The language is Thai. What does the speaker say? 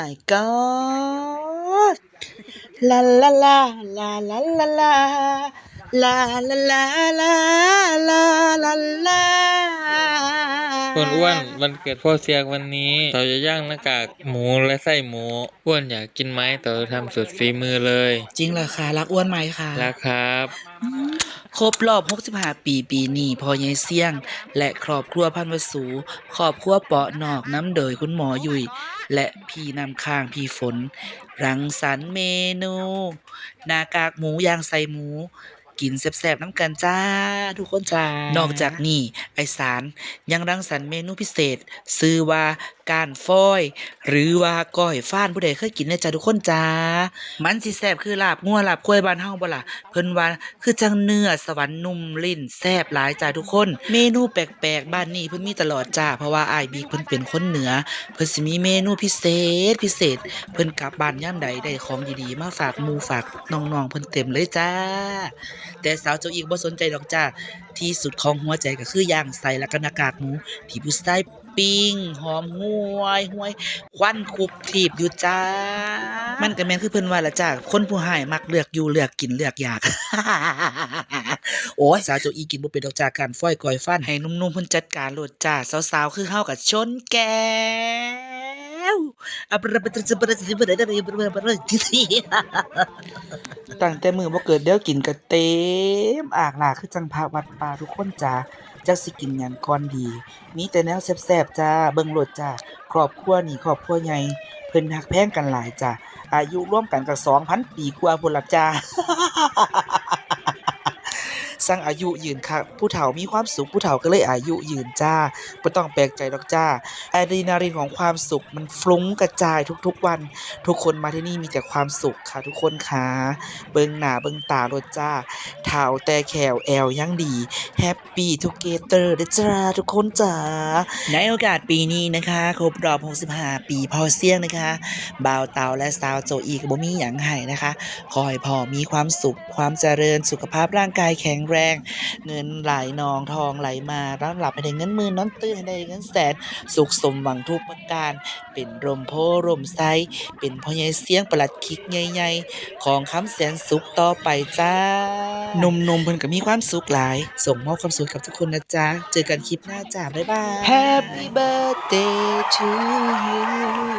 my god ลาลาลาลาลาลาลาลาลาลาลาลาลาลาคนอ้วนวันเกิดพ่อเสียงวันนี้เราจะย่างหน้ากากหมูและไส้หมูอ้วนอยากกินไหมต่อทำสุดฝีมือเลยจริงเหรอคะรักอ้วนไหมคะรักครับครบรอบ65ปีปีนี้พ่อใหญ่เสี่ยงและครอบครัวพันวสูครอบครัวเปาะนอกน้ำโดยคุณหมอยุ้ยและพี่นำข้างพี่ฝนรังสรรค์เมนูหน้ากากหมูย่างใส่หมูกินแซ่บๆน้ำกันจ้าทุกคนจ้านอกจากนี้ไอสารยังรังสรรค์เมนูพิเศษชื่อว่าก้านฟอยหรือว่าก้อยฟ้านผู้ใดเคยกินเนี่ยจ้าทุกคนจ้ามันสิแซ่บคือลาบงัวลาบควายบ้านเฮาบ่ล่ะเพิ่นว่าคือจังเนื้อสวรรค์นุ่มลิ้นแซ่บหลายจ้าทุกคนเมนูแปลกๆบ้านนี้เพิ่นมีตลอดจ้าเพราะว่าอ้ายบิ๊กเพิ่นเป็นคนเหนือเพิ่นสิมีเมนูพิเศษเพิ่นกลับบ้านยามใดได้ของดีๆมาฝากหมู่ฝากน้องๆเพิ่นเต็มเลยจ้าแต่สาวเจ้าอีกบ่สนใจดอกจ้าที่สุดของหัวใจก็คือย่างใส่แล้วก็หน้ากากหมูที่ผู้ชายปิ้งหอมห่วยควันคุบทีบอยู่จ้ามันก็แม่นคือเพิ่นว่าล่ะจ้าคนผู้ให้มักเลือกอยู่เลือกกินเลือกอยาก โอ้ยสาวเจ้าอีกินบ่เป็นดอกจ้าการฟ้อยก้อยฟันให้หนุ่มๆเพิ่นจัดการโลดจ้าสาวๆคือเฮาก็ชนแก้วตั้งแต่มื้อบ่เกิดเดี๋ยวกินก็เต็มอากหลากคือจังพระวัดป่าทุกคนจ้าจักสิกินหยังก่อนดีมีแต่แนวแซ่บๆจ้าเบิ่งโลดจ้าครอบครัวนี่ครอบครัวใหญ่เพิ่นฮักแพงกันหลายจ้าอายุรวมกันก็ 2,000 ปีกว่าพุ่นล่ะจ้า สั่งอายุยืนค่ะผู้เฒ่ามีความสุขผู้เฒ่าก็เลยอายุยืนจ้าบ่ต้องแปลกใจดอกจ้าอะดรีนาลินของความสุขมันฟลุ้งกระจายทุกๆวันทุกคนมาที่นี่มีแต่ความสุขค่ะทุกคนค่ะเบิ่งหน้าเบิ่งตาโลดจ้าเฒ่าแต่แขวแอวยังดีแฮปปี้ทูเกเตอร์เด้อจ้าทุกคนจ้าในโอกาสปีนี้นะคะครบรอบ65ปีพ่อเสี่ยงนะคะบ่าวเตาและสาวโจอีก็บ่มีหยังให้นะคะขอให้พ่อมีความสุขความเจริญสุขภาพร่างกายแข็งแรงเงินไหลนองทองไหลมาร่ำหลับให้ได้เงินหมื่นนอนตื่นให้ได้เงินแสนสุขสมหวังทุกประการเป็นร่มโพร่มไทรเป็นพ่อใหญ่เสียงประหลัดขิกใหญ่ๆของคำแสนสุขต่อไปจ้าหนุ่มๆเพิ่นก็มีความสุขหลายส่งมอบความสุขกับทุกคนนะจ๊ะเจอกันคลิปหน้าจ้าบ๊ายบาย Happy birthday to you